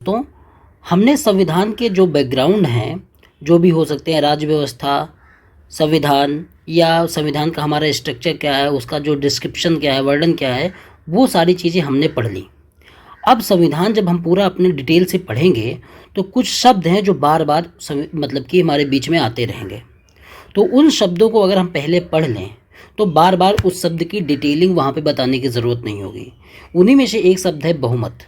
तो हमने संविधान के जो बैकग्राउंड हैं, जो भी हो सकते हैं, राज्य व्यवस्था, संविधान या संविधान का हमारा स्ट्रक्चर क्या है, उसका जो डिस्क्रिप्शन क्या है, वर्णन क्या है, वो सारी चीज़ें हमने पढ़ ली। अब संविधान जब हम पूरा अपने डिटेल से पढ़ेंगे तो कुछ शब्द हैं जो बार बार मतलब कि हमारे बीच में आते रहेंगे। तो उन शब्दों को अगर हम पहले पढ़ लें तो बार बार उस शब्द की डिटेलिंग वहाँ पे बताने की ज़रूरत नहीं होगी। उन्हीं में से एक शब्द है बहुमत।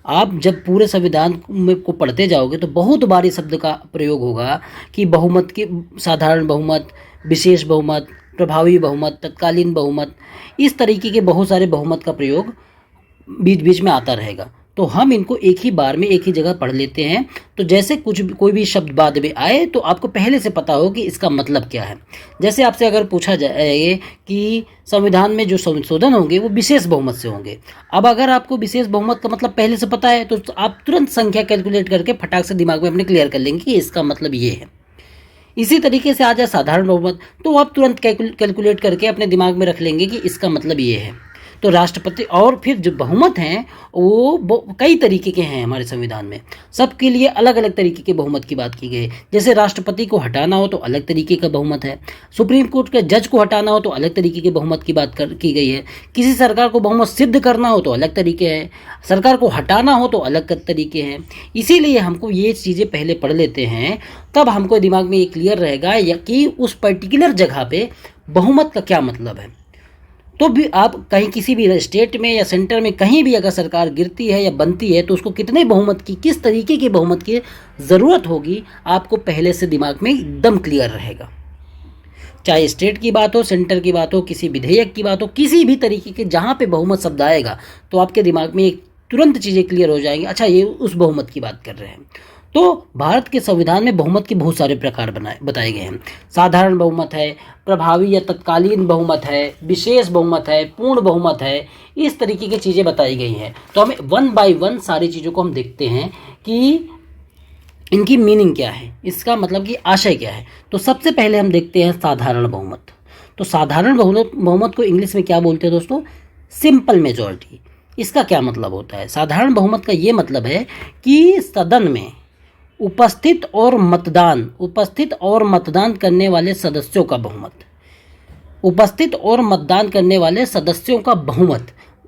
आप जब पूरे संविधान में को पढ़ते जाओगे तो बहुत बार इस शब्द का प्रयोग होगा कि बहुमत की, साधारण बहुमत, विशेष बहुमत, प्रभावी बहुमत, तत्कालीन बहुमत, इस तरीके के बहुत सारे बहुमत का प्रयोग बीच बीच में आता रहेगा। तो हम इनको एक ही बार में एक ही जगह पढ़ लेते हैं। तो जैसे कोई भी शब्द बाद में आए तो आपको पहले से पता हो कि इसका मतलब क्या है। जैसे आपसे अगर पूछा जाए कि संविधान में जो संशोधन होंगे वो विशेष बहुमत से होंगे, अब अगर आपको विशेष बहुमत का मतलब पहले से पता है तो आप तुरंत संख्या कैलकुलेट करके फटाक से दिमाग में अपने क्लियर कर लेंगे कि इसका मतलब ये है। इसी तरीके से आ जाए साधारण बहुमत, तो आप तुरंत कैलकुलेट करके अपने दिमाग में रख लेंगे कि इसका मतलब ये है। तो राष्ट्रपति और फिर जो बहुमत हैं वो कई तरीके के हैं हमारे संविधान में, सबके लिए अलग अलग तरीके के बहुमत की बात की गई है। जैसे राष्ट्रपति को हटाना हो तो अलग तरीके का बहुमत है, सुप्रीम कोर्ट के जज को हटाना हो तो अलग तरीके के बहुमत की बात की गई है, किसी सरकार को बहुमत सिद्ध करना हो तो अलग तरीके हैं, सरकार को हटाना हो तो अलग तरीके हैं। इसीलिए हमको ये चीज़ें पहले पढ़ लेते हैं, तब हमको दिमाग में ये क्लियर रहेगा कि उस पर्टिकुलर जगह पे बहुमत का क्या मतलब है। तो भी आप कहीं किसी भी स्टेट में या सेंटर में कहीं भी अगर सरकार गिरती है या बनती है तो उसको कितने बहुमत की, किस तरीके की बहुमत की ज़रूरत होगी, आपको पहले से दिमाग में एकदम क्लियर रहेगा। चाहे स्टेट की बात हो, सेंटर की बात हो, किसी विधेयक की बात हो, किसी भी तरीके के जहाँ पे बहुमत शब्द आएगा तो आपके दिमाग में एक तुरंत चीज़ें क्लियर हो जाएंगी, अच्छा ये उस बहुमत की बात कर रहे हैं। तो भारत के संविधान में बहुमत के बहुत सारे प्रकार बताए गए हैं। साधारण बहुमत है, प्रभावी या तत्कालीन बहुमत है, विशेष बहुमत है, पूर्ण बहुमत है, इस तरीके की चीज़ें बताई गई हैं। तो हमें वन बाय वन सारी चीज़ों को हम देखते हैं कि इनकी मीनिंग क्या है, इसका मतलब कि आशय क्या है। तो सबसे पहले हम देखते हैं साधारण बहुमत। तो साधारण बहुमत को इंग्लिश में क्या बोलते हैं दोस्तों? Simple majority. इसका क्या मतलब होता है? साधारण बहुमत का ये मतलब है कि सदन में उपस्थित और मतदान करने वाले सदस्यों का बहुमत, उपस्थित और मतदान करने वाले सदस्यों का बहुमत।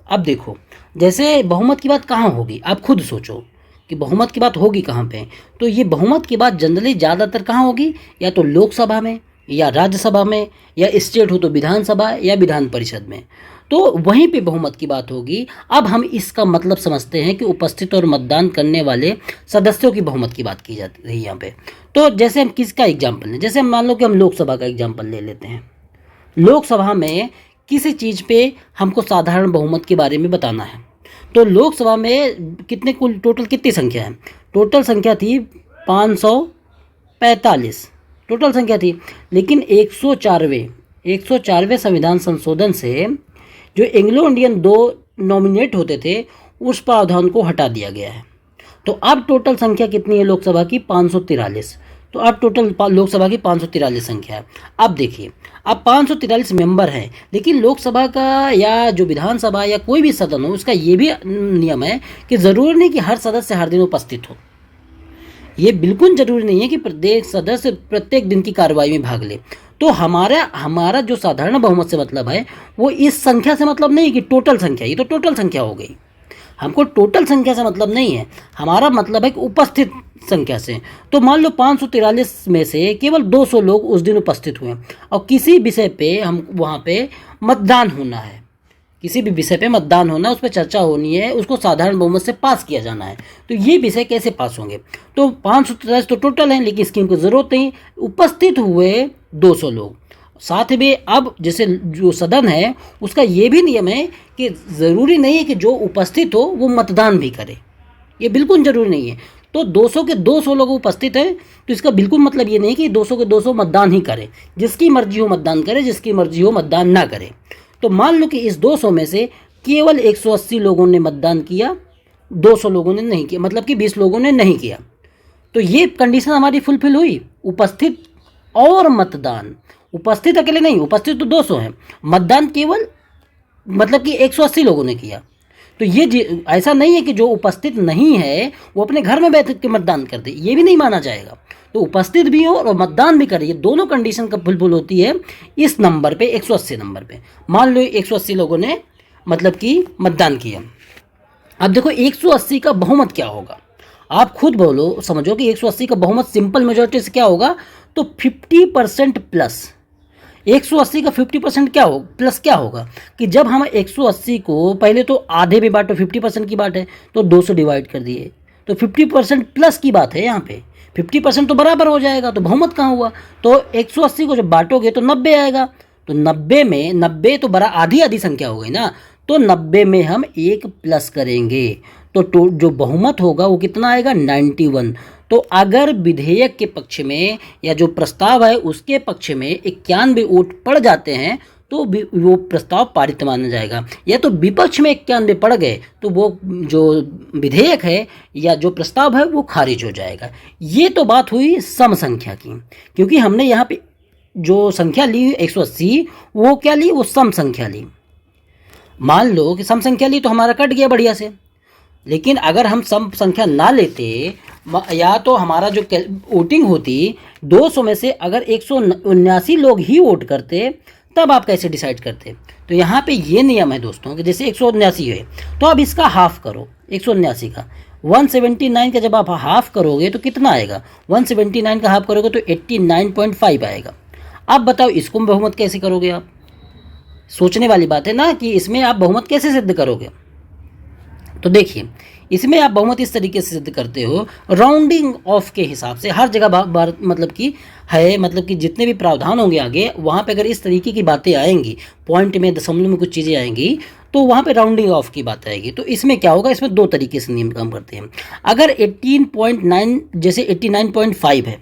अब देखो, जैसे बहुमत की बात कहाँ होगी, आप खुद सोचो कि बहुमत की बात होगी कहाँ पे। तो ये बहुमत की बात जनरली ज़्यादातर कहाँ होगी, या तो लोकसभा में, या राज्यसभा में, या स्टेट हो तो विधानसभा या विधान परिषद में, तो वहीं पे बहुमत की बात होगी। अब हम इसका मतलब समझते हैं कि उपस्थित और मतदान करने वाले सदस्यों की बहुमत की बात की जाती है यहाँ पे। तो जैसे हम किसका एग्जाम्पल लें, जैसे हम मान लो कि हम लोकसभा का एग्जाम्पल ले लेते हैं। लोकसभा में किसी चीज़ पे हमको साधारण बहुमत के बारे में बताना है, तो लोकसभा में कितने कुल टोटल कितनी संख्या है? टोटल संख्या थी 545 टोटल संख्या थी। लेकिन 104वें संविधान संशोधन से जो एंग्लो इंडियन 2 नॉमिनेट होते थे उस प्रावधान को हटा दिया गया है। तो अब टोटल संख्या कितनी है लोकसभा की? 543। तो अब टोटल लोकसभा की 543 संख्या है। अब देखिए, अब 543 मेंबर हैं, लेकिन लोकसभा का या जो विधानसभा या कोई भी सदन हो उसका ये भी नियम है कि ज़रूरी नहीं कि हर सदस्य हर दिन उपस्थित हो। ये बिल्कुल ज़रूरी नहीं है कि प्रत्येक सदस्य प्रत्येक दिन की कार्रवाई में भाग ले। तो हमारा जो साधारण बहुमत से मतलब है वो इस संख्या से मतलब नहीं कि टोटल संख्या, ये तो टोटल संख्या हो गई। हमको टोटल संख्या से मतलब नहीं है, हमारा मतलब है कि उपस्थित संख्या से। तो मान लो 543 में से केवल 200 लोग उस दिन उपस्थित हुए और किसी विषय पे हम वहाँ पे मतदान होना है, किसी भी विषय पे मतदान होना है, उस पर चर्चा होनी है, उसको साधारण बहुमत से पास किया जाना है। तो ये विषय कैसे पास होंगे? तो 543 तो टोटल हैं, लेकिन स्कीम की ज़रूरत नहीं, उपस्थित हुए 200 लोग। साथ में अब जैसे जो सदन है उसका ये भी नियम है कि ज़रूरी नहीं है कि जो उपस्थित हो वो मतदान भी करे, ये बिल्कुल ज़रूरी नहीं है। तो 200 के 200 लोग उपस्थित हैं तो इसका बिल्कुल मतलब ये नहीं कि 200 के 200 मतदान ही करें, जिसकी मर्जी हो मतदान करे, जिसकी मर्जी हो मतदान ना करे। तो मान लो कि इस 200 में से केवल 180 लोगों ने मतदान किया, 200 लोगों ने नहीं किया, मतलब कि 20 लोगों ने नहीं किया। तो ये कंडीशन हमारी फुलफिल हुई, उपस्थित और मतदान। उपस्थित अकेले नहीं, उपस्थित तो 200 हैं, मतदान केवल मतलब कि 180 लोगों ने किया। तो ये ऐसा नहीं है कि जो उपस्थित नहीं है वो अपने घर में बैठ के मतदान कर दे, ये भी नहीं माना जाएगा। तो उपस्थित भी हो और मतदान भी करे, ये दोनों कंडीशन कब फुलफिल होती है इस नंबर पे, 180 नंबर पे। मान लो 180 लोगों ने मतलब कि मतदान किया। अब देखो 180 का बहुमत क्या होगा, आप खुद बोलो, समझो कि 180 का बहुमत सिंपल मेजोरिटी से क्या होगा, तो 50% प्लस। 180 का 50% क्या हो प्लस क्या होगा कि जब हम 180 को पहले तो आधे में बांटो, 50% की बात है तो 2 से डिवाइड कर दिए, तो 50% प्लस की बात है यहाँ पे। 50% तो बराबर हो जाएगा, तो बहुमत कहाँ हुआ। तो 180 को जब बांटोगे तो 90 आएगा, तो 90 में 90 तो बड़ा आधी आधी संख्या हो गई ना, तो 90 में हम 1 प्लस करेंगे तो जो बहुमत होगा वो कितना आएगा, 91। तो अगर विधेयक के पक्ष में या जो प्रस्ताव है उसके पक्ष में 91 वोट पड़ जाते हैं तो वो प्रस्ताव पारित माना जाएगा, या तो विपक्ष में 91 पड़ गए तो वो जो विधेयक है या जो प्रस्ताव है वो खारिज हो जाएगा। ये तो बात हुई सम संख्या की, क्योंकि हमने यहाँ पे जो संख्या ली 180, वो क्या ली, वो सम संख्या ली। मान लो कि सम संख्या ली तो हमारा कट गया बढ़िया से, लेकिन अगर हम सम संख्या ना लेते या तो हमारा जो वोटिंग होती 200 में से अगर 179 लोग ही वोट करते, तब आप कैसे डिसाइड करते। तो यहाँ पे ये नियम है दोस्तों कि जैसे 179 है तो अब इसका हाफ करो, 179 का 179 का जब आप हाफ करोगे तो कितना आएगा, 179 का हाफ करोगे तो 89.5 आएगा। अब बताओ इसको बहुमत कैसे करोगे आप, सोचने वाली बात है ना कि इसमें आप बहुमत कैसे सिद्ध करोगे। तो देखिए इसमें आप बहुमत इस तरीके से सिद्ध करते हो, राउंडिंग ऑफ के हिसाब से। हर जगह मतलब कि है, मतलब कि जितने भी प्रावधान होंगे आगे वहाँ पे अगर इस तरीके की बातें आएंगी, पॉइंट में दशमलव में कुछ चीज़ें आएंगी तो वहाँ पे राउंडिंग ऑफ की बात आएगी। तो इसमें क्या होगा, इसमें 2 तरीके से नियम काम करते हैं। अगर 18.9 जैसे 89.5 है,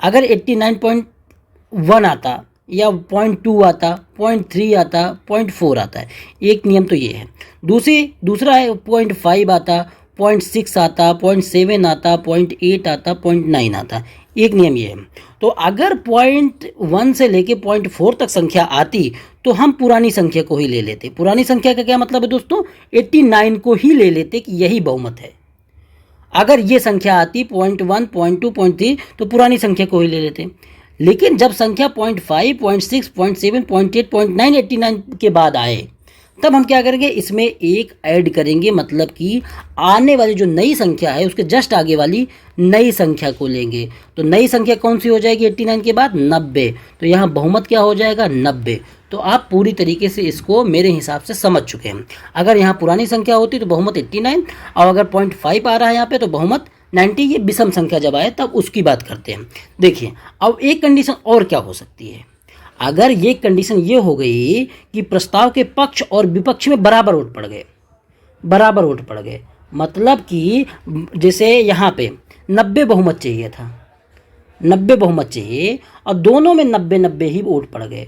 अगर 89.1 आता या 0.2 आता, 0.3 आता, 0.4 आता है, एक नियम तो ये है। दूसरा है 0.5 आता, 0.6 आता, 0.7 आता, 0.8 आता, 0.9 आता, एक नियम ये है। तो अगर 0.1 से लेके 0.4 तक संख्या आती तो हम पुरानी संख्या को ही ले लेते। पुरानी संख्या का क्या मतलब है दोस्तों, 89 को ही ले लेते कि यही बहुमत है। अगर ये संख्या आती 0.1, 0.2, 0.3 तो पुरानी संख्या को ही ले लेते। लेकिन जब संख्या 0.5, 0.6, 0.7, 0.8, 0.9, 89 के बाद आए तब हम क्या करेंगे, इसमें एक ऐड करेंगे, मतलब कि आने वाली जो नई संख्या है उसके जस्ट आगे वाली नई संख्या को लेंगे। तो नई संख्या कौन सी हो जाएगी 89 के बाद, 90। तो यहाँ बहुमत क्या हो जाएगा, 90। तो आप पूरी तरीके से इसको मेरे हिसाब से समझ चुके हैं। अगर यहाँ पुरानी संख्या होती तो बहुमत 89, और अगर 0.5 आ रहा है यहाँ पे तो बहुमत 90। ये विषम संख्या जब आए तब उसकी बात करते हैं। देखिए अब एक कंडीशन और क्या हो सकती है, अगर ये कंडीशन ये हो गई कि प्रस्ताव के पक्ष और विपक्ष में बराबर वोट पड़ गए, मतलब कि जैसे यहाँ पे 90 बहुमत चाहिए था, 90 बहुमत चाहिए और दोनों में 90-90 ही वोट पड़ गए,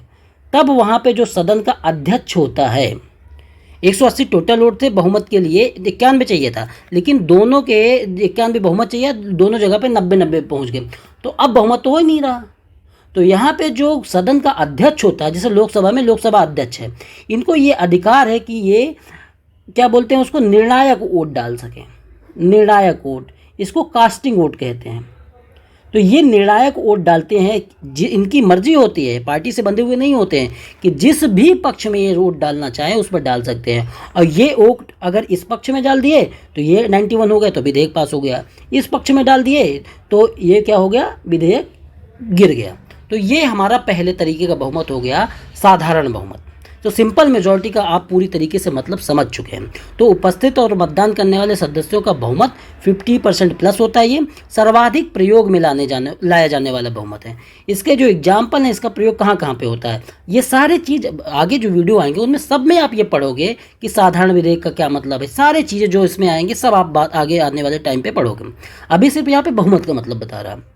तब वहाँ पे जो सदन का अध्यक्ष होता है, 180 टोटल वोट थे, बहुमत के लिए 91 चाहिए था, लेकिन दोनों के 91 बहुमत चाहिए, दोनों जगह पे 90-90 पहुँच गए, तो अब बहुमत तो हो ही नहीं रहा। तो यहाँ पे जो सदन का अध्यक्ष होता है, जैसे लोकसभा में लोकसभा अध्यक्ष है, इनको ये अधिकार है कि ये क्या बोलते हैं उसको, निर्णायक वोट डाल सकें। निर्णायक वोट, इसको कास्टिंग वोट कहते हैं। तो ये निर्णायक वोट डालते हैं, इनकी मर्जी होती है, पार्टी से बंधे हुए नहीं होते हैं कि जिस भी पक्ष में ये वोट डालना चाहे उस पर डाल सकते हैं। और ये वोट अगर इस पक्ष में डाल दिए तो ये 91 हो गया तो विधेयक पास हो गया, इस पक्ष में डाल दिए तो ये क्या हो गया, विधेयक गिर गया। तो ये हमारा पहले तरीके का बहुमत हो गया, साधारण बहुमत। तो सिंपल मेजॉरिटी का आप पूरी तरीके से मतलब समझ चुके हैं। तो उपस्थित और मतदान करने वाले सदस्यों का बहुमत 50% प्लस होता है। ये सर्वाधिक प्रयोग में लाया जाने वाला बहुमत है। इसके जो एग्जाम्पल हैं, इसका प्रयोग कहाँ कहाँ पे होता है, ये सारे चीज़ आगे जो वीडियो आएंगे उनमें सब में आप ये पढ़ोगे कि साधारण विधेयक का क्या मतलब है। सारे चीज़ें जो इसमें आएंगे सब आप बात आगे आने वाले टाइम पर पढ़ोगे। अभी सिर्फ यहाँ पर बहुमत का मतलब बता रहा है।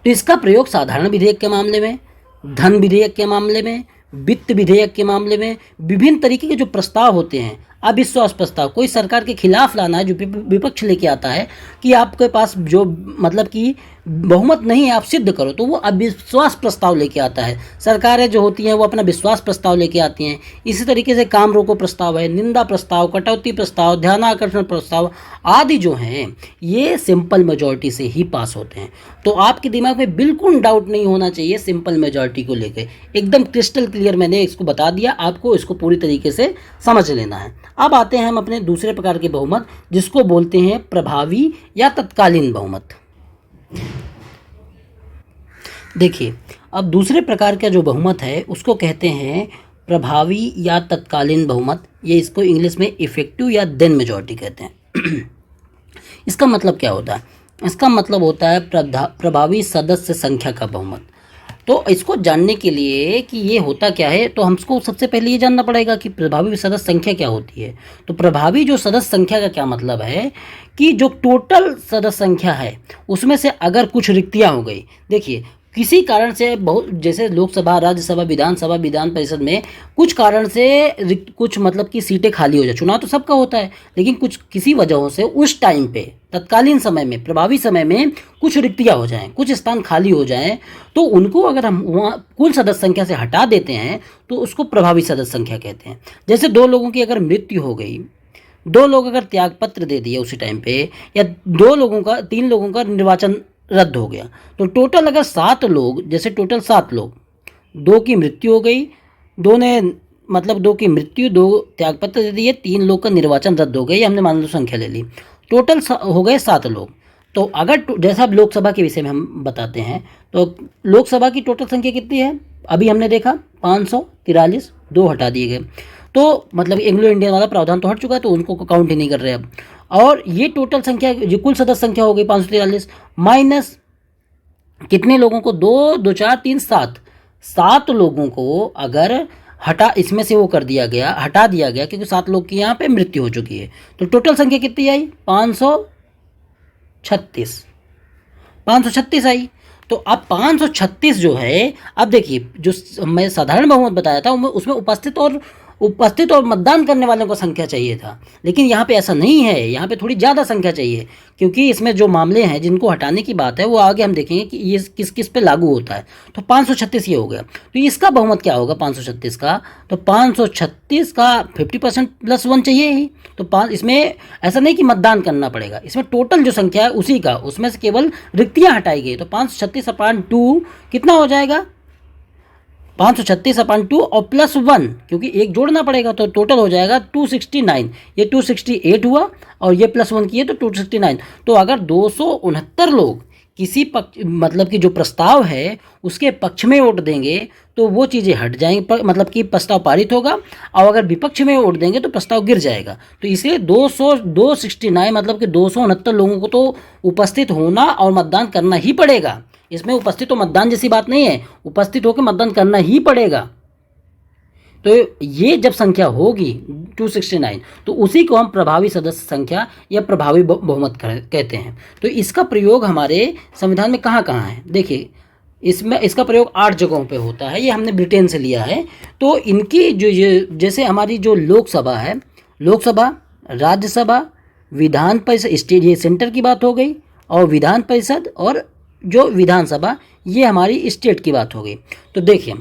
तो इसका प्रयोग साधारण विधेयक के मामले में, धन विधेयक के मामले में, वित्त विधेयक के मामले में, विभिन्न तरीके के जो प्रस्ताव होते हैं, अविश्वास प्रस्ताव, कोई सरकार के खिलाफ लाना है जो विपक्ष लेके आता है कि आपके पास जो मतलब कि बहुमत नहीं है आप सिद्ध करो, तो वो अविश्वास प्रस्ताव लेके आता है। सरकारें जो होती हैं वो अपना विश्वास प्रस्ताव लेके आती हैं। इसी तरीके से काम रोको प्रस्ताव है, निंदा प्रस्ताव, कटौती प्रस्ताव, ध्यानाकर्षण प्रस्ताव आदि जो हैं ये सिंपल मेजॉरिटी से ही पास होते हैं। तो आपके दिमाग में बिल्कुल डाउट नहीं होना चाहिए सिंपल मेजॉरिटी को लेकर, एकदम क्रिस्टल क्लियर मैंने इसको बता दिया, आपको इसको पूरी तरीके से समझ लेना है। अब आते हैं हम अपने दूसरे प्रकार के बहुमत जिसको बोलते हैं प्रभावी या तत्कालीन बहुमत। देखिए, अब दूसरे प्रकार का जो बहुमत है उसको कहते हैं प्रभावी या तत्कालीन बहुमत। ये इसको इंग्लिश में इफेक्टिव या देन मेजॉरिटी कहते हैं। इसका मतलब क्या होता है? इसका मतलब होता है प्रभावी सदस्य संख्या का बहुमत। तो इसको जानने के लिए कि ये होता क्या है, तो हमको सबसे पहले ये जानना पड़ेगा कि प्रभावी सदस्य संख्या क्या होती है। तो प्रभावी जो सदस्य संख्या का क्या मतलब है कि जो टोटल सदस्य संख्या है उसमें से अगर कुछ रिक्तियाँ हो गई, देखिए किसी कारण से बहुत, जैसे लोकसभा, राज्यसभा, विधानसभा, विधान परिषद में कुछ कारण से कुछ मतलब कि सीटें खाली हो जाए, चुनाव तो सबका होता है, लेकिन कुछ किसी वजहों से उस टाइम पे तत्कालीन समय में, प्रभावी समय में कुछ रिक्तियाँ हो जाएं, कुछ स्थान खाली हो जाएं, तो उनको अगर हम वहाँ कुल सदस्य संख्या से हटा देते हैं तो उसको प्रभावी सदस्य संख्या कहते हैं। जैसे 2 लोगों की अगर मृत्यु हो गई, 2 लोग अगर त्यागपत्र दे दिए उसी टाइम पे, या 3 लोगों का निर्वाचन रद्द हो गया, तो टोटल अगर 7 लोग, जैसे टोटल 7 लोग, 2 की मृत्यु हो गई, 2 ने मतलब 2 की मृत्यु, 2 त्यागपत्र दे दिए, 3 लोग का निर्वाचन रद्द हो गया, ये हमने मान लो संख्या ले ली, टोटल हो गए 7 लोग। तो अगर जैसा अब लोकसभा के विषय में हम बताते हैं, तो लोकसभा की टोटल संख्या कितनी है? अभी हमने देखा 543, 2 हटा दिए गए, तो मतलब एंग्लो इंडियन वाला प्रावधान तो हट चुका है, तो उनको काउंट ही नहीं कर रहे अब। और ये टोटल संख्या, ये कुल सदस्य संख्या हो गई 543 माइनस कितने लोगों को? 2, 2, 4, 3, 7 लोगों को अगर इसमें से वो कर दिया गया, हटा दिया गया, क्योंकि 7 लोग की यहाँ पे मृत्यु हो चुकी है, तो टोटल संख्या कितनी आई? 536 आई। तो अब 536 जो है, अब देखिए जो मैं साधारण बहुमत बताया था उसमें उपस्थित और मतदान करने वालों का संख्या चाहिए था, लेकिन यहाँ पे ऐसा नहीं है, यहाँ पे थोड़ी ज़्यादा संख्या चाहिए, क्योंकि इसमें जो मामले हैं जिनको हटाने की बात है वो आगे हम देखेंगे कि ये किस किस पे लागू होता है। तो 536 ये हो गया, तो इसका बहुमत क्या होगा 536 का? तो 536 का 50% + 1 चाहिए ही, तो इसमें ऐसा नहीं कि मतदान करना पड़ेगा, इसमें टोटल जो संख्या है उसी का, उसमें से केवल रिक्तियाँ हटाई गई, तो 536/2 कितना हो जाएगा? 536/2 और +1, क्योंकि एक जोड़ना पड़ेगा, तो टोटल हो जाएगा 269। ये 268 हुआ और ये +1 किए तो 269। तो अगर 269 लोग किसी पक्ष, मतलब कि जो प्रस्ताव है उसके पक्ष में वोट देंगे तो वो चीज़ें हट जाएंगी, मतलब कि प्रस्ताव पारित होगा, और अगर विपक्ष में वोट देंगे तो प्रस्ताव गिर जाएगा। तो इसलिए 269 मतलब कि 269 लोगों को तो उपस्थित होना और मतदान करना ही पड़ेगा। इसमें उपस्थित तो मतदान जैसी बात नहीं है, उपस्थित होकर मतदान करना ही पड़ेगा। तो ये जब संख्या होगी 269, तो उसी को हम प्रभावी सदस्य संख्या या प्रभावी बहुमत कहते हैं। तो इसका प्रयोग हमारे संविधान में कहाँ कहाँ है? देखिए, इसका प्रयोग 8 जगहों पे होता है, ये हमने ब्रिटेन से लिया है। तो इनकी जो ये, जैसे हमारी जो लोकसभा है, लोकसभा, राज्यसभा, विधान परिषद, स्टेट, ये सेंटर की बात हो गई, और विधान परिषद और जो विधानसभा, ये हमारी स्टेट की बात हो गई। तो देखिए,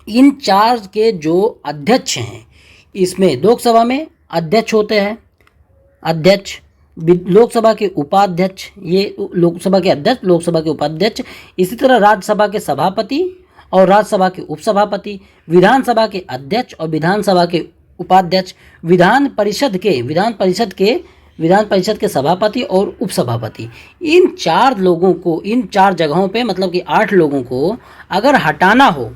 इन 4 के जो अध्यक्ष हैं, इसमें लोकसभा में अध्यक्ष होते हैं, अध्यक्ष, लोकसभा के उपाध्यक्ष, ये लोकसभा के अध्यक्ष, लोकसभा के उपाध्यक्ष, इसी तरह राज्यसभा के सभापति और राज्यसभा के उपसभापति, विधानसभा के अध्यक्ष और विधानसभा के उपाध्यक्ष, विधान परिषद के सभापति और उपसभापति। इन 4 लोगों को, इन 4 जगहों पे, मतलब कि 8 लोगों को अगर हटाना हो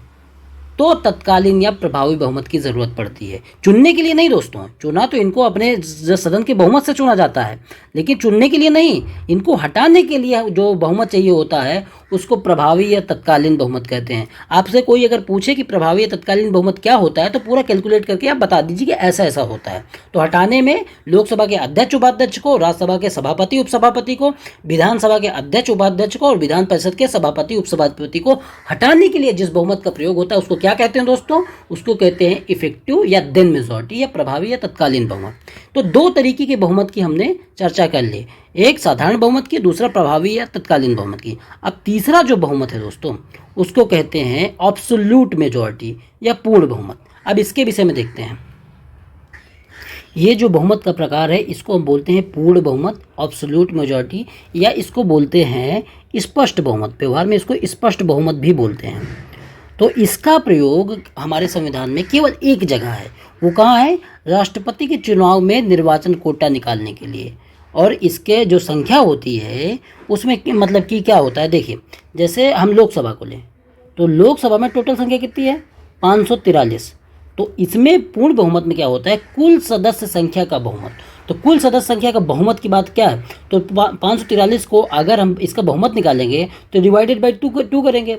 तो तत्कालीन या प्रभावी बहुमत की ज़रूरत पड़ती है। चुनने के लिए नहीं दोस्तों, चुना तो इनको अपने सदन के बहुमत से चुना जाता है, लेकिन चुनने के लिए नहीं, इनको हटाने के लिए जो बहुमत चाहिए होता है उसको प्रभावी या तत्कालीन बहुमत कहते हैं। आपसे कोई अगर पूछे कि प्रभावी या तत्कालीन बहुमत क्या होता है, तो पूरा कैलकुलेट करके आप बता दीजिए कि ऐसा ऐसा होता है। तो हटाने में लोकसभा के अध्यक्ष उपाध्यक्ष को, राज्यसभा के सभापति उपसभापति को, विधानसभा के अध्यक्ष उपाध्यक्ष को और विधान परिषद के सभापति उपसभापति को हटाने के लिए जिस बहुमत का प्रयोग होता है उसको क्या कहते हैं दोस्तों? उसको कहते हैं इफेक्टिव या देन मेजॉरिटी या प्रभावी या तत्कालीन बहुमत। तो 2 तरीके के बहुमत की हमने चर्चा कर ली। एक साधारण बहुमत की, दूसरा प्रभावी या तत्कालीन बहुमत की। अब तीसरा जो बहुमत है दोस्तों, उसको कहते हैं एब्सोल्यूट मेजॉरिटी या पूर्ण बहुमत। अब इसके विषय में देखते हैं। ये जो बहुमत का प्रकार है इसको हम बोलते हैं पूर्ण बहुमत, एब्सोल्यूट मेजॉरिटी, या इसको बोलते हैं स्पष्ट बहुमत। व्यवहार में इसको स्पष्ट बहुमत भी बोलते हैं। तो इसका प्रयोग हमारे संविधान में केवल एक जगह है। वो कहाँ है? राष्ट्रपति के चुनाव में निर्वाचन कोटा निकालने के लिए। और इसके जो संख्या होती है उसमें मतलब कि क्या होता है, देखिए जैसे हम लोकसभा को लें तो लोकसभा में टोटल संख्या कितनी है? 543। तो इसमें पूर्ण बहुमत में क्या होता है? कुल सदस्य संख्या का बहुमत। तो कुल सदस्य संख्या का बहुमत की बात क्या है? तो 543 को अगर हम इसका बहुमत निकालेंगे तो डिवाइडेड बाई टू करेंगे,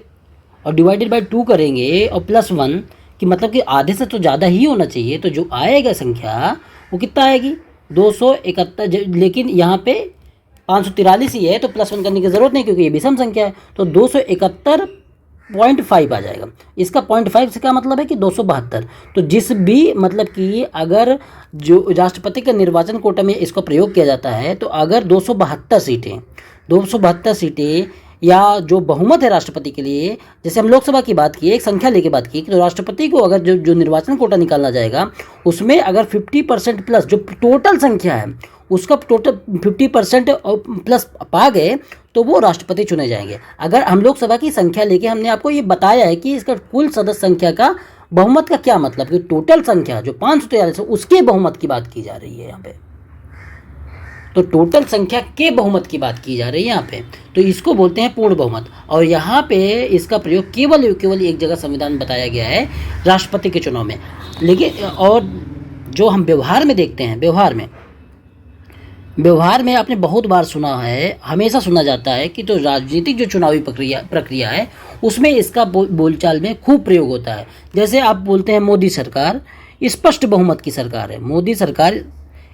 और डिवाइडेड बाई 2 करेंगे और +1 कि मतलब कि आधे से तो ज़्यादा ही होना चाहिए। तो जो आएगा संख्या वो कितना आएगी? 271। लेकिन यहाँ पे 543 ही है तो +1 करने की ज़रूरत नहीं, क्योंकि ये विषम संख्या है। तो 271.5 आ जाएगा। इसका 0.5 से क्या मतलब है कि 272। तो जिस भी मतलब कि अगर जो राष्ट्रपति के निर्वाचन कोटा में इसका प्रयोग किया जाता है, तो अगर 272 सीटें या जो बहुमत है राष्ट्रपति के लिए, जैसे हम लोकसभा की बात की, एक संख्या लेके बात की, तो राष्ट्रपति को अगर जो निर्वाचन कोटा निकालना जाएगा उसमें अगर 50% प्लस जो टोटल संख्या है उसका टोटल 50% प्लस पा गए तो वो राष्ट्रपति चुने जाएंगे। अगर हम लोकसभा की संख्या लेके हमने आपको ये बताया है कि इसका कुल सदस्य संख्या का बहुमत का क्या मतलब, कि टोटल संख्या जो 543 है उसके बहुमत की बात की जा रही है यहाँ पे। तो टोटल संख्या के बहुमत की बात की जा रही है यहाँ पे। तो इसको बोलते हैं पूर्ण बहुमत। और यहाँ पे इसका प्रयोग केवल एक जगह संविधान बताया गया है, राष्ट्रपति के चुनाव में। लेकिन और जो हम व्यवहार में देखते हैं, व्यवहार में आपने बहुत बार सुना है, हमेशा सुना जाता है कि जो राजनीतिक जो चुनावी प्रक्रिया है उसमें इसका बोलचाल में खूब प्रयोग होता है। जैसे आप बोलते हैं मोदी सरकार स्पष्ट बहुमत की सरकार है, मोदी सरकार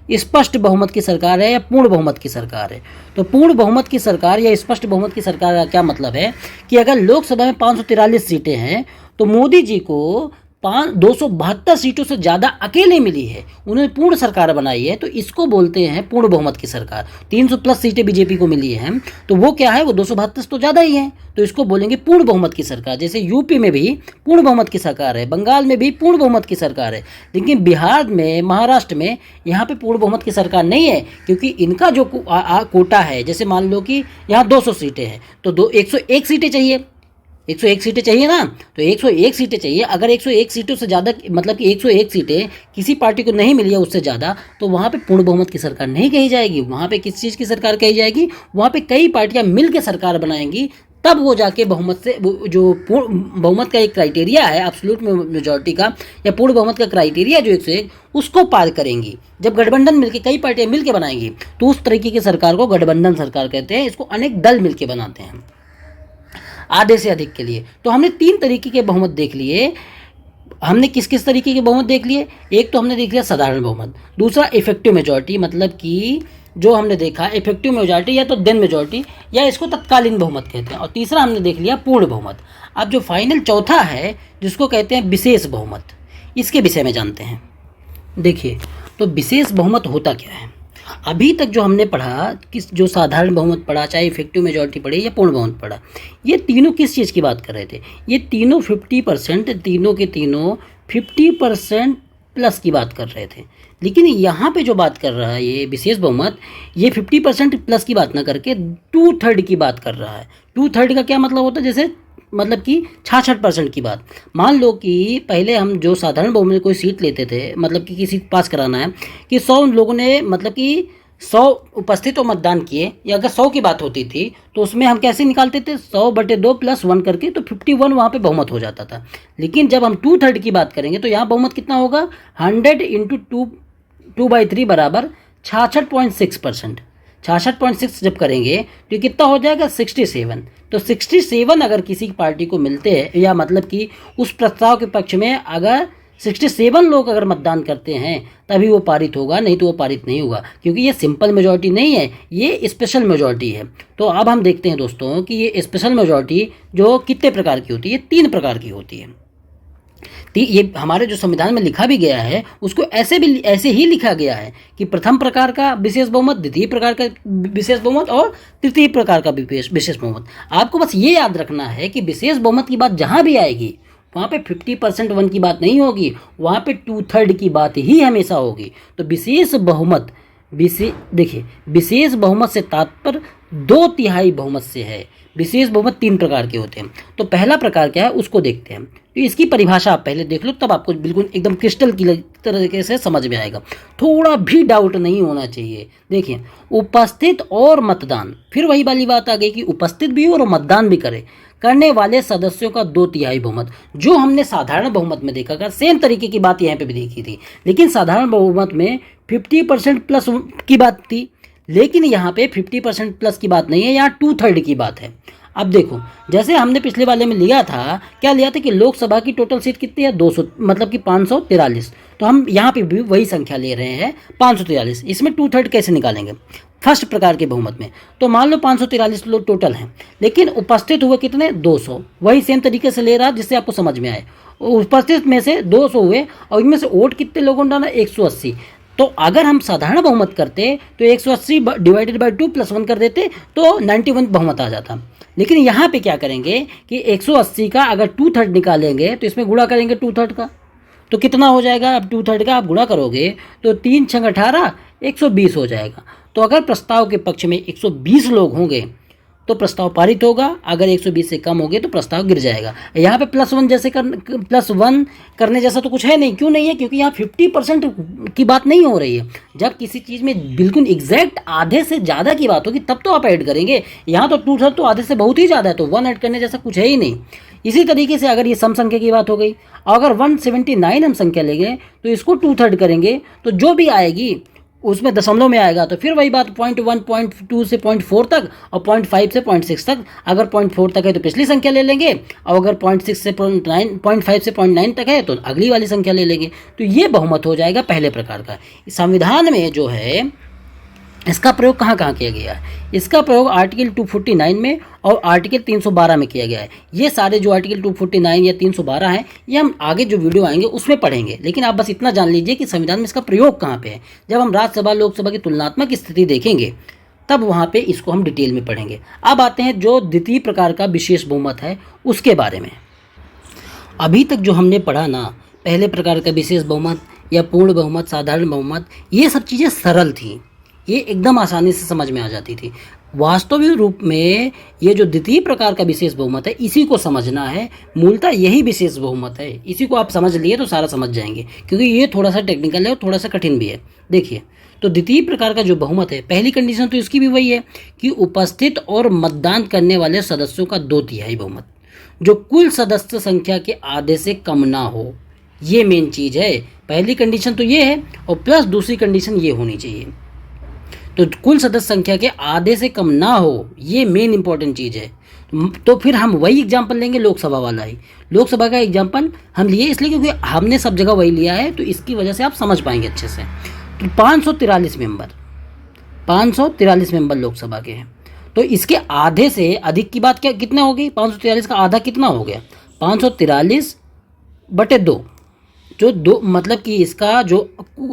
स्पष्ट बहुमत की सरकार है या पूर्ण बहुमत की सरकार है। तो पूर्ण बहुमत की सरकार या स्पष्ट बहुमत की सरकार का क्या मतलब है कि अगर लोकसभा में 543 सीटें हैं तो मोदी जी को 272 सीटों से ज़्यादा अकेले मिली है, उन्होंने पूर्ण सरकार बनाई है, तो इसको बोलते हैं पूर्ण बहुमत की सरकार। 300 प्लस सीटें बीजेपी को मिली हैं, तो वो क्या है, वो 272 तो ज़्यादा ही है, तो इसको बोलेंगे पूर्ण बहुमत की सरकार। जैसे यूपी में भी पूर्ण बहुमत की सरकार है, बंगाल में भी पूर्ण बहुमत की सरकार है, लेकिन बिहार में, महाराष्ट्र में यहाँ पे पूर्ण बहुमत की सरकार नहीं है, क्योंकि इनका जो कोटा है, जैसे मान लो कि यहाँ 200 सीटें हैं तो 101 सीटें चाहिए, 101 सीटें चाहिए ना, तो 101 सीटें चाहिए। अगर 101 सीटों से ज़्यादा मतलब कि 101 सीटें किसी पार्टी को नहीं मिली है उससे ज़्यादा, तो वहाँ पे पूर्ण बहुमत की सरकार नहीं कही जाएगी। वहाँ पे किस चीज़ की सरकार कही जाएगी? वहाँ पे कई पार्टियाँ मिल के सरकार बनाएंगी, तब वो जाके बहुमत से जो बहुमत का एक क्राइटेरिया है एब्सोल्यूट मेजॉरिटी का या पूर्ण बहुमत का क्राइटेरिया जो 101 उसको पार करेंगी। जब गठबंधन मिलके कई पार्टियाँ मिलके बनाएंगी तो उस तरीके की सरकार को गठबंधन सरकार कहते हैं। इसको अनेक दल मिलके बनाते हैं आधे से अधिक के लिए। तो हमने 3 तरीके के बहुमत देख लिए। हमने किस किस तरीके के बहुमत देख लिए? एक तो हमने देख लिया साधारण बहुमत, दूसरा इफेक्टिव मेजॉरिटी, मतलब कि जो हमने देखा इफेक्टिव मेजॉरिटी या तो देन मेजॉरिटी या इसको तत्कालीन बहुमत कहते हैं, और तीसरा हमने देख लिया पूर्ण बहुमत। अब जो फाइनल चौथा है जिसको कहते हैं विशेष बहुमत, इसके विषय में जानते हैं। देखिए, तो विशेष बहुमत होता क्या है? अभी तक जो हमने पढ़ा, किस जो साधारण बहुमत पढ़ा, चाहे इफेक्टिव मेजॉरिटी पढ़े या पूर्ण बहुमत पढ़ा, ये तीनों किस चीज़ की बात कर रहे थे? ये तीनों 50%, तीनों के तीनों 50% प्लस की बात कर रहे थे। लेकिन यहाँ पे जो बात कर रहा है ये विशेष बहुमत, ये 50% प्लस की बात ना करके 2/3 की बात कर रहा है। 2/3 का क्या मतलब होता है? जैसे मतलब कि 66% की बात। मान लो कि पहले हम जो साधारण बहुमत में कोई सीट लेते थे, मतलब कि किसी पास कराना है कि 100 लोगों ने मतलब कि 100 उपस्थित और मतदान किए, या अगर 100 की बात होती थी तो उसमें हम कैसे निकालते थे? 100/2 + 1 करके, तो 51 वहाँ पे बहुमत हो जाता था। लेकिन जब हम 2/3 की बात करेंगे तो यहाँ बहुमत कितना होगा? 100 × 2/3 बराबर 66.6%। 66.6 जब करेंगे तो कितना हो जाएगा? 67। तो 67 अगर किसी पार्टी को मिलते हैं, या मतलब कि उस प्रस्ताव के पक्ष में अगर 67 लोग अगर मतदान करते हैं तभी वो पारित होगा, नहीं तो वो पारित नहीं होगा, क्योंकि ये सिंपल मेजॉरिटी नहीं है, ये स्पेशल मेजॉरिटी है। तो अब हम देखते हैं दोस्तों कि ये स्पेशल मेजॉरिटी जो कितने प्रकार की होती है? 3 प्रकार की होती है। ये हमारे जो संविधान में लिखा भी गया है उसको ऐसे ही लिखा गया है कि प्रथम प्रकार का विशेष बहुमत, द्वितीय प्रकार का विशेष बहुमत और तृतीय प्रकार का विशेष बहुमत। आपको बस ये याद रखना है कि विशेष बहुमत की बात जहाँ भी आएगी वहाँ पे 50% वन की बात नहीं होगी, वहाँ पे 2/3 की बात ही हमेशा होगी। तो विशेष बहुमत देखिए, विशेष बहुमत से तात्पर्य 2/3 बहुमत से है। विशेष बहुमत 3 प्रकार के होते हैं। तो पहला प्रकार क्या है उसको देखते हैं। तो इसकी परिभाषा आप पहले देख लो, तब आपको बिल्कुल एकदम क्रिस्टल की तरीके से समझ में आएगा, थोड़ा भी डाउट नहीं होना चाहिए। देखिए, उपस्थित और मतदान, फिर वही वाली बात आ गई कि उपस्थित भी हो और मतदान भी करे करने वाले सदस्यों का 2/3 बहुमत। जो हमने साधारण बहुमत में देखा था, सेम तरीके की बात यहाँ पे भी देखी थी, लेकिन साधारण बहुमत में 50% प्लस की बात थी, लेकिन यहाँ पे 50% प्लस की बात नहीं है, यहाँ 2/3 की बात है। अब देखो, जैसे हमने पिछले वाले में लिया था, क्या लिया था कि लोकसभा की टोटल सीट कितनी है 200, मतलब कि 543। तो हम यहाँ पे भी वही संख्या ले रहे हैं 543। इसमें 2/3 कैसे निकालेंगे फर्स्ट प्रकार के बहुमत में? तो मान लो 543 लोग टोटल हैं, लेकिन उपस्थित हुए कितने 200। वही सेम तरीके से ले रहा जिससे आपको समझ में आए। उपस्थित में से 200 हुए और इनमें से वोट कितने लोगों ने डाला 180। तो अगर हम साधारण बहुमत करते तो 180 डिवाइडेड बाई 2 + 1 कर देते तो 91 बहुमत आ जाता। लेकिन यहाँ पे क्या करेंगे कि 180 का अगर 2/3 निकालेंगे तो इसमें गुणा करेंगे 2/3 का, तो कितना हो जाएगा? अब 2/3 का आप गुणा करोगे तो 3 × 18 120 हो जाएगा। तो अगर प्रस्ताव के पक्ष में 120 लोग होंगे तो प्रस्ताव पारित होगा, अगर 120 से कम हो गए तो प्रस्ताव गिर जाएगा। यहाँ पे +1 करने जैसा तो कुछ है नहीं। क्यों नहीं है? क्योंकि यहाँ 50% की बात नहीं हो रही है। जब किसी चीज़ में बिल्कुल एग्जैक्ट आधे से ज़्यादा की बात होगी तब तो आप ऐड करेंगे। यहाँ तो 2/3 तो आधे से बहुत ही ज़्यादा है, तो 1 ऐड करने जैसा कुछ है ही नहीं। इसी तरीके से अगर ये सम संख्या की बात हो गई, अगर 179 हम संख्या लेंगे तो इसको 2/3 करेंगे तो जो भी आएगी उसमें दशमलव में आएगा। तो फिर वही बात 0.1, 0.2 से 0.4 तक और 0.5 से 0.6 तक। अगर 0.4 तक है तो पिछली संख्या ले लेंगे, और अगर 0.6 से 0.9, 0.5 से 0.9 तक है तो अगली वाली संख्या ले लेंगे। तो ये बहुमत हो जाएगा पहले प्रकार का। संविधान में जो है इसका प्रयोग कहाँ कहाँ किया गया है? इसका प्रयोग आर्टिकल 249 में और आर्टिकल 312 में किया गया है। ये सारे जो आर्टिकल 249 या 312 हैं ये हम आगे जो वीडियो आएंगे उसमें पढ़ेंगे, लेकिन आप बस इतना जान लीजिए कि संविधान में इसका प्रयोग कहाँ पे है। जब हम राज्यसभा लोकसभा की तुलनात्मक स्थिति देखेंगे तब वहाँ पे इसको हम डिटेल में पढ़ेंगे। अब आते हैं जो द्वितीय प्रकार का विशेष बहुमत है उसके बारे में। अभी तक जो हमने पढ़ा ना, पहले प्रकार का विशेष बहुमत या पूर्ण बहुमत, साधारण बहुमत, ये सब चीज़ें सरल थी, ये एकदम आसानी से समझ में आ जाती थी। वास्तविक रूप में ये जो द्वितीय प्रकार का विशेष बहुमत है इसी को समझना है। मूलतः यही विशेष बहुमत है, इसी को आप समझ लिए तो सारा समझ जाएंगे, क्योंकि ये थोड़ा सा टेक्निकल है और थोड़ा सा कठिन भी है। देखिए, तो द्वितीय प्रकार का जो बहुमत है, पहली कंडीशन तो इसकी भी वही है कि उपस्थित और मतदान करने वाले सदस्यों का 2/3 बहुमत, जो कुल सदस्य संख्या के आधे से कम ना हो। ये मेन चीज़ है। पहली कंडीशन तो ये है और प्लस दूसरी कंडीशन ये होनी चाहिए, तो कुल सदस्य संख्या के आधे से कम ना हो, ये मेन इंपॉर्टेंट चीज़ है। तो फिर हम वही एग्जाम्पल लेंगे, लोकसभा वाला ही। लोकसभा का एग्जाम्पल हम लिए इसलिए क्योंकि हमने सब जगह वही लिया है, तो इसकी वजह से आप समझ पाएंगे अच्छे से। तो 543 मेंबर लोकसभा के हैं, तो इसके आधे से अधिक की बात कितना हो गई? 543 का आधा कितना हो गया? 543/2, जो 2 मतलब कि इसका जो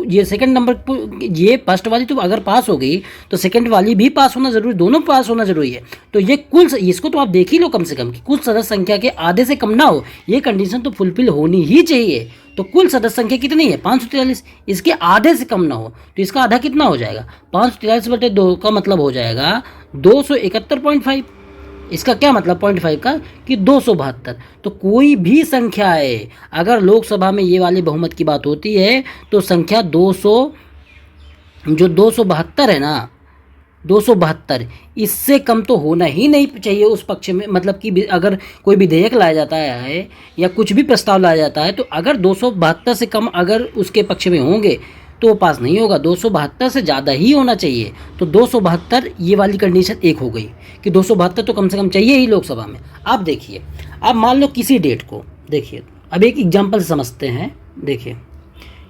ये सेकंड नंबर, ये फर्स्ट वाली तो अगर पास हो गई तो सेकंड वाली भी पास होना जरूरी, दोनों पास होना जरूरी है। तो ये कुल, इसको तो आप देख ही लो कम से कम कि कुल सदस्य संख्या के आधे से कम ना हो, ये कंडीशन तो फुलफिल होनी ही चाहिए। तो कुल सदस्य संख्या कितनी है? 543, इसके आधे से कम ना हो, तो इसका आधा कितना हो जाएगा? 543/2 का मतलब हो जाएगा 271.5। इसका क्या मतलब 0.5 का कि 272। तो कोई भी संख्या है, अगर लोकसभा में ये वाली बहुमत की बात होती है तो संख्या 272 है ना, 272, इससे कम तो होना ही नहीं चाहिए उस पक्ष में। मतलब कि अगर कोई विधेयक लाया जाता है या कुछ भी प्रस्ताव लाया जाता है, तो अगर 272 से कम अगर उसके पक्ष में होंगे तो वो पास नहीं होगा, 272 से ज़्यादा ही होना चाहिए। तो 272, ये वाली कंडीशन एक हो गई कि 272 तो कम से कम चाहिए ही लोकसभा में। अब देखिए, अब मान लो किसी डेट को, देखिए अब एक एग्जांपल समझते हैं। देखिए,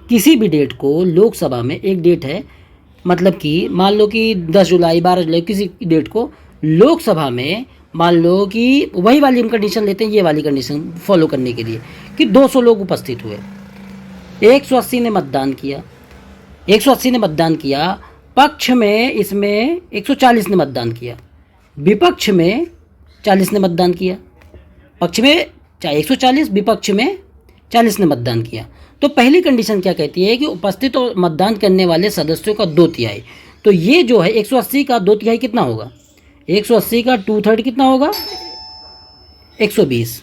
किसी भी डेट को लोकसभा में, एक डेट है, मतलब कि मान लो कि 10 जुलाई 12 जुलाई, किसी डेट को लोकसभा में मान लो कि वही वाली हम कंडीशन लेते हैं, ये वाली कंडीशन फॉलो करने के लिए कि 200 लोग उपस्थित हुए, 180 ने मतदान किया, 180 ने मतदान किया, पक्ष में इसमें 140 ने मतदान किया, विपक्ष में 40 ने मतदान किया, पक्ष में 140, विपक्ष में 40 ने मतदान किया। तो पहली कंडीशन क्या कहती है कि उपस्थित और मतदान करने वाले सदस्यों का 2/3। तो ये जो है 180 का 2/3 कितना होगा, 180 का 2/3 कितना होगा, 120।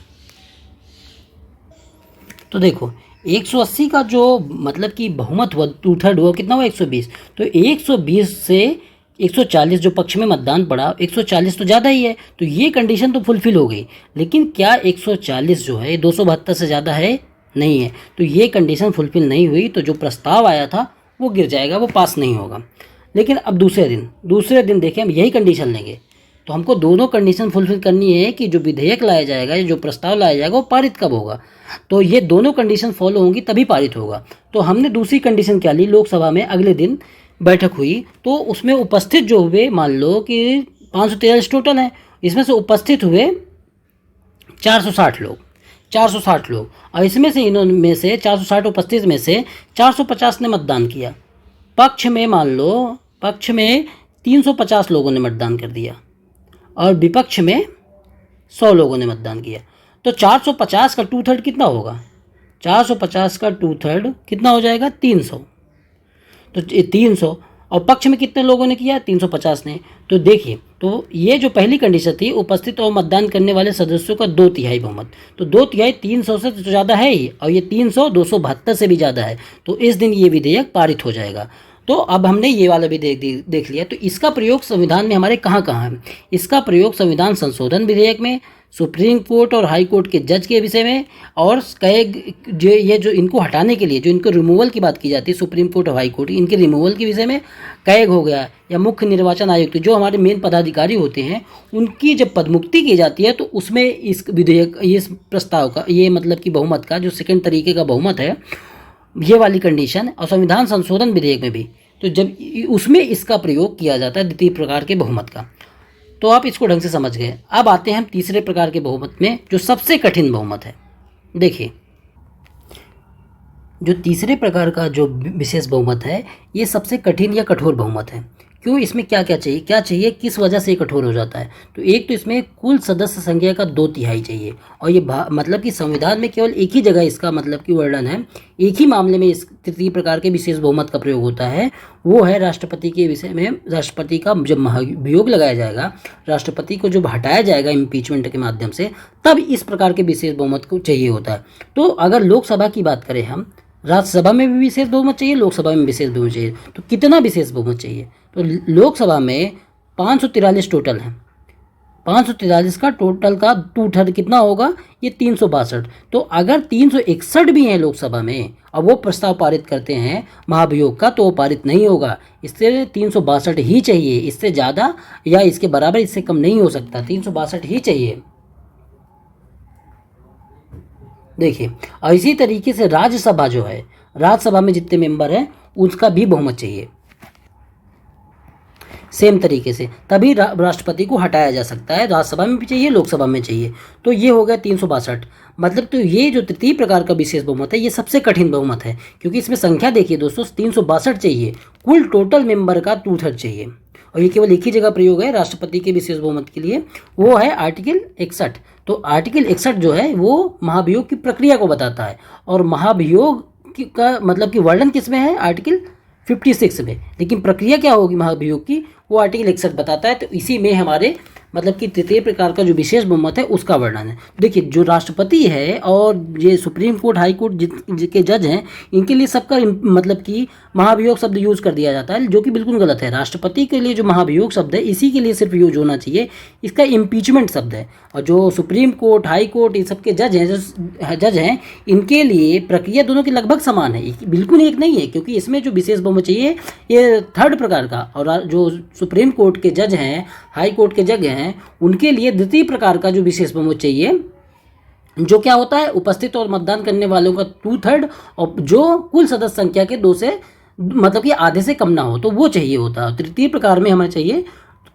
तो देखो 180 का जो मतलब कि बहुमत हुआ 2/3 हुआ कितना हुआ, 120। तो 120 से 140 जो पक्ष में मतदान पड़ा, 140 तो ज़्यादा ही है, तो ये कंडीशन तो फुलफिल हो गई। लेकिन क्या 140 जो है 272 से ज़्यादा है, नहीं है, तो ये कंडीशन फुलफिल नहीं हुई। तो जो प्रस्ताव आया था वो गिर जाएगा, वो पास नहीं होगा। लेकिन अब दूसरे दिन देखें, हम यही कंडीशन लेंगे तो हमको दोनों कंडीशन फुलफिल करनी है कि जो विधेयक लाया जाएगा, जो प्रस्ताव लाया जाएगा, वो पारित कब होगा। तो ये दोनों कंडीशन फॉलो होंगी तभी पारित होगा। तो हमने दूसरी कंडीशन क्या ली, लोकसभा में अगले दिन बैठक हुई तो उसमें उपस्थित जो हुए, मान लो कि 543 टोटल हैं, इसमें से उपस्थित हुए 460 लोग, 460 लोग, और इसमें से इन्होंने से 460 उपस्थित में से 450 ने मतदान किया। पक्ष में मान लो, पक्ष में 350 लोगों ने मतदान कर दिया और विपक्ष में 100 लोगों ने मतदान किया। तो 450 का 2/3 कितना होगा, 450 का 2/3 कितना हो जाएगा, 300। तो 300, और पक्ष में कितने लोगों ने किया, 350 ने। तो देखिए, तो ये जो पहली कंडीशन थी, उपस्थित और मतदान करने वाले सदस्यों का 2/3 बहुमत, तो 2/3 300 से तो ज़्यादा है ही, और ये 300 272 से भी ज़्यादा है। तो इस दिन ये विधेयक पारित हो जाएगा। तो अब हमने ये वाला भी देख लिया। तो इसका प्रयोग संविधान में हमारे कहाँ कहाँ है, इसका प्रयोग संविधान संशोधन विधेयक में, सुप्रीम कोर्ट और हाई कोर्ट के जज के विषय में, और कई ये जो इनको हटाने के लिए, जो इनको रिमूवल की बात की जाती है, सुप्रीम कोर्ट और हाई कोर्ट, इनके रिमूवल के विषय में कैग हो गया, या मुख्य निर्वाचन आयुक्त जो हमारे मेन पदाधिकारी होते हैं, उनकी जब पदमुक्ति की जाती है तो उसमें इस विधेयक, इस प्रस्ताव का, ये मतलब कि बहुमत का जो सेकेंड तरीके का बहुमत है, ये वाली कंडीशन, और संविधान संशोधन विधेयक में भी, तो जब उसमें इसका प्रयोग किया जाता है द्वितीय प्रकार के बहुमत का। तो आप इसको ढंग से समझ गए। अब आते हैं हम तीसरे प्रकार के बहुमत में, जो सबसे कठिन बहुमत है। देखिए, जो तीसरे प्रकार का जो विशेष बहुमत है, ये सबसे कठिन या कठोर बहुमत है। क्यों, इसमें क्या क्या चाहिए, किस वजह से ये कठोर हो जाता है। तो एक तो इसमें कुल सदस्य संख्या का 2/3 चाहिए, और ये मतलब कि संविधान में केवल एक ही जगह इसका मतलब कि वर्णन है, एक ही मामले में इस तृतीय प्रकार के विशेष बहुमत का प्रयोग होता है, वो है राष्ट्रपति के विषय में। राष्ट्रपति का जब महाभियोग लगाया जाएगा, राष्ट्रपति को जब हटाया जाएगा इम्पीचमेंट के माध्यम से, तब इस प्रकार के विशेष बहुमत को चाहिए होता है। तो अगर लोकसभा की बात करें हम, राज्यसभा में भी विशेष बहुमत चाहिए, लोकसभा में विशेष बहुमत चाहिए। तो कितना विशेष बहुमत चाहिए, तो लोकसभा में 543 टोटल है, 543 का टोटल का 2/3 कितना होगा, ये 362। तो अगर 361 भी हैं लोकसभा में और वो प्रस्ताव पारित करते हैं महाभियोग का, तो वो पारित नहीं होगा। इससे 362 ही चाहिए, इससे ज़्यादा या इसके बराबर, इससे कम नहीं हो सकता, 362 ही चाहिए। देखिए, और इसी तरीके से राज्यसभा जो है, राज्यसभा में जितने मेंबर हैं उसका भी बहुमत चाहिए, सेम तरीके से, तभी राष्ट्रपति को हटाया जा सकता है। राज्यसभा में भी चाहिए, लोकसभा में चाहिए। तो ये हो गया 362। मतलब तो ये जो तृतीय प्रकार का विशेष बहुमत है, ये सबसे कठिन बहुमत है, क्योंकि इसमें संख्या देखिए दोस्तों, 362 चाहिए, कुल टोटल मेंबर का 2/3 चाहिए, और ये केवल एक ही जगह प्रयोग है राष्ट्रपति के विशेष बहुमत के लिए, वो है आर्टिकल 61। तो आर्टिकल 61 जो है वो महाभियोग की प्रक्रिया को बताता है, और महाभियोग का मतलब कि वर्णन किसमें है, आर्टिकल 56 में। लेकिन प्रक्रिया क्या होगी महाभियोग की, वो आर्टिकल 61 बताता है। तो इसी में हमारे मतलब कि तृतीय प्रकार का जो विशेष बहुमत है उसका वर्णन है। देखिए, जो राष्ट्रपति है और ये सुप्रीम कोर्ट, हाई कोर्ट के जज हैं, इनके लिए सबका मतलब कि महाभियोग शब्द यूज कर दिया जाता है, जो कि बिल्कुल गलत है। राष्ट्रपति के लिए जो महाभियोग शब्द है, इसी के लिए सिर्फ यूज होना चाहिए, इसका इम्पीचमेंट शब्द है। और जो सुप्रीम कोर्ट, हाई कोर्ट, इन सबके जज हैं, इनके लिए प्रक्रिया दोनों की लगभग समान है, बिल्कुल एक नहीं है, क्योंकि इसमें जो विशेष बहुमत चाहिए ये थर्ड प्रकार का, और जो सुप्रीम कोर्ट के जज हैं, हाई कोर्ट के जज हैं, उनके लिए द्वितीय प्रकार का जो विशेष बहुमत चाहिए, जो क्या होता है, उपस्थित और मतदान करने वालों का 2/3, और जो कुल सदस्य संख्या के 2 से मतलब कि आधे से कम ना हो, तो वो चाहिए होता है। तृतीय प्रकार में हमें चाहिए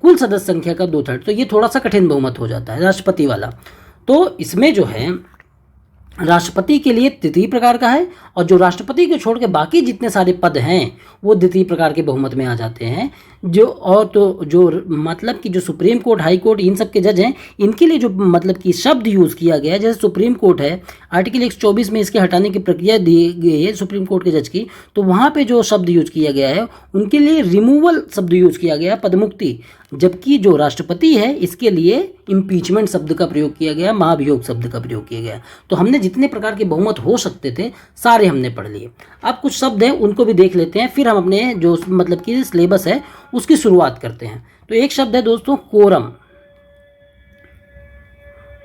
कुल सदस्य संख्या का 2/3। तो ये थोड़ा सा कठिन बहुमत हो जाता है राष्ट्रपति वाला। तो इसमें जो है राष्ट्रपति के लिए तृतीय प्रकार का है, और जो राष्ट्रपति को छोड़ के बाकी जितने सारे पद हैं वो द्वितीय प्रकार के बहुमत में आ जाते हैं। जो और तो जो मतलब कि जो सुप्रीम कोर्ट, हाई कोर्ट, इन सब के जज हैं, इनके लिए जो मतलब कि शब्द यूज़ किया गया है, जैसे सुप्रीम कोर्ट है, आर्टिकल 124 में इसके हटाने की प्रक्रिया दी गई है सुप्रीम कोर्ट के जज की, तो वहाँ पे जो शब्द यूज किया गया है उनके लिए रिमूवल शब्द यूज किया गया है, पदमुक्ति। जबकि जो राष्ट्रपति है इसके लिए इम्पीचमेंट शब्द का प्रयोग किया गया, महाभियोग शब्द का प्रयोग किया गया। तो हमने जितने प्रकार के बहुमत हो सकते थे सारे हमने पढ़ लिए। अब कुछ शब्द हैं उनको भी देख लेते हैं, फिर हम अपने जो मतलब कि सिलेबस है उसकी शुरुआत करते हैं। तो एक शब्द है दोस्तों कोरम।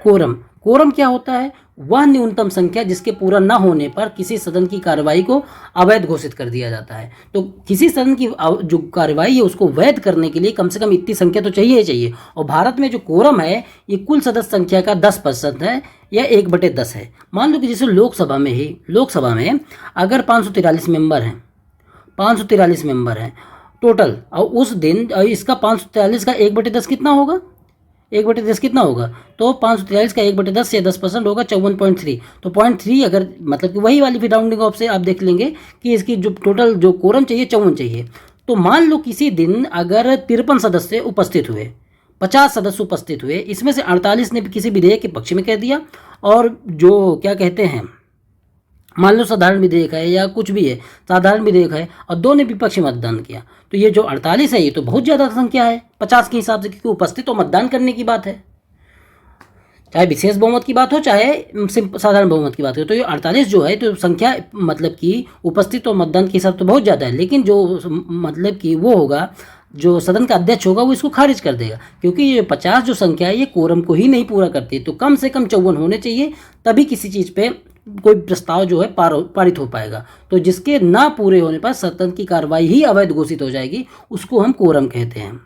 कोरम, कोरम क्या होता है? वह न्यूनतम संख्या जिसके पूरा न होने पर किसी सदन की कार्रवाई को अवैध घोषित कर दिया जाता है। तो किसी सदन की जो कार्रवाई है उसको वैध करने के लिए कम से कम इतनी संख्या तो चाहिए ही चाहिए। और भारत में जो कोरम है ये कुल सदस्य संख्या का 10% है या 1/10 है। मान लो कि जैसे लोकसभा में अगर 543 मेंबर हैं, 543 मेंबर हैं टोटल, और उस दिन इसका 543 का 1/10 कितना होगा? 1/10 कितना होगा? तो 543 का 1/10 या 10% होगा 54.3। तो 0.3 अगर मतलब कि वही वाली फिर राउंडिंग ऑफ से आप देख लेंगे कि इसकी जो टोटल जो कोरम चाहिए 54 चाहिए। तो मान लो किसी दिन अगर 53 सदस्य उपस्थित हुए, 50 सदस्य उपस्थित हुए, इसमें से 48 ने किसी विधेयक के पक्ष में कह दिया, और जो क्या कहते हैं मान लो साधारण विधेयक है या कुछ भी है, साधारण विधेयक है, और 2 ने विपक्ष में मतदान किया, तो ये जो 48 है ये तो बहुत ज़्यादा संख्या है 50 के हिसाब से, क्योंकि उपस्थित तो मतदान करने की बात है, चाहे विशेष बहुमत की बात हो चाहे साधारण बहुमत की बात हो। तो ये 48 जो है तो संख्या मतलब कि उपस्थित और मतदान के हिसाब से बहुत ज़्यादा है। लेकिन जो मतलब कि वो होगा, जो सदन का अध्यक्ष होगा वो इसको खारिज कर देगा, क्योंकि ये 50 जो संख्या है ये कोरम को ही नहीं पूरा करती। तो कम से कम 54 होने चाहिए, तभी किसी चीज़ पे कोई प्रस्ताव जो है पारित हो पाएगा। तो जिसके ना पूरे होने पर सदन की कार्रवाई ही अवैध घोषित हो जाएगी, उसको हम कोरम कहते हैं।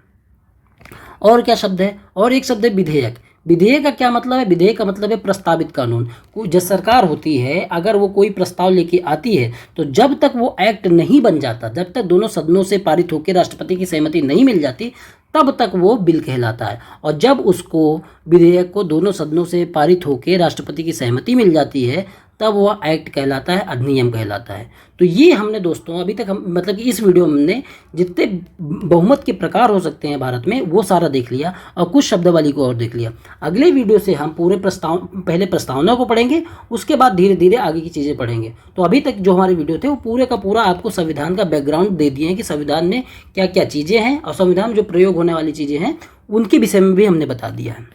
और क्या शब्द है? और एक शब्द है विधेयक। विधेयक का क्या मतलब है? विधेयक का मतलब है प्रस्तावित कानून। जो सरकार होती है अगर वो कोई प्रस्ताव लेके आती है तो जब तक वो एक्ट नहीं बन जाता, जब तक दोनों सदनों से पारित होकर राष्ट्रपति की सहमति नहीं मिल जाती, तब तक वो बिल कहलाता है। और जब उसको विधेयक को दोनों सदनों से पारित होकर राष्ट्रपति की सहमति मिल जाती है तब वह एक्ट कहलाता है, अधिनियम कहलाता है। तो ये हमने दोस्तों अभी तक हम मतलब कि इस वीडियो में हमने जितने बहुमत के प्रकार हो सकते हैं भारत में वो सारा देख लिया, और कुछ शब्दावली को और देख लिया। अगले वीडियो से हम पूरे पहले प्रस्तावना को पढ़ेंगे, उसके बाद धीरे धीरे आगे की चीज़ें पढ़ेंगे। तो अभी तक जो हमारे वीडियो थे वो पूरे का पूरा आपको संविधान का बैकग्राउंड दे दिए हैं कि संविधान में क्या क्या चीज़ें हैं, और संविधान में जो प्रयोग होने वाली चीज़ें हैं उनके विषय में भी हमने बता दिया है।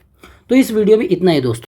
तो इस वीडियो में इतना ही दोस्तों।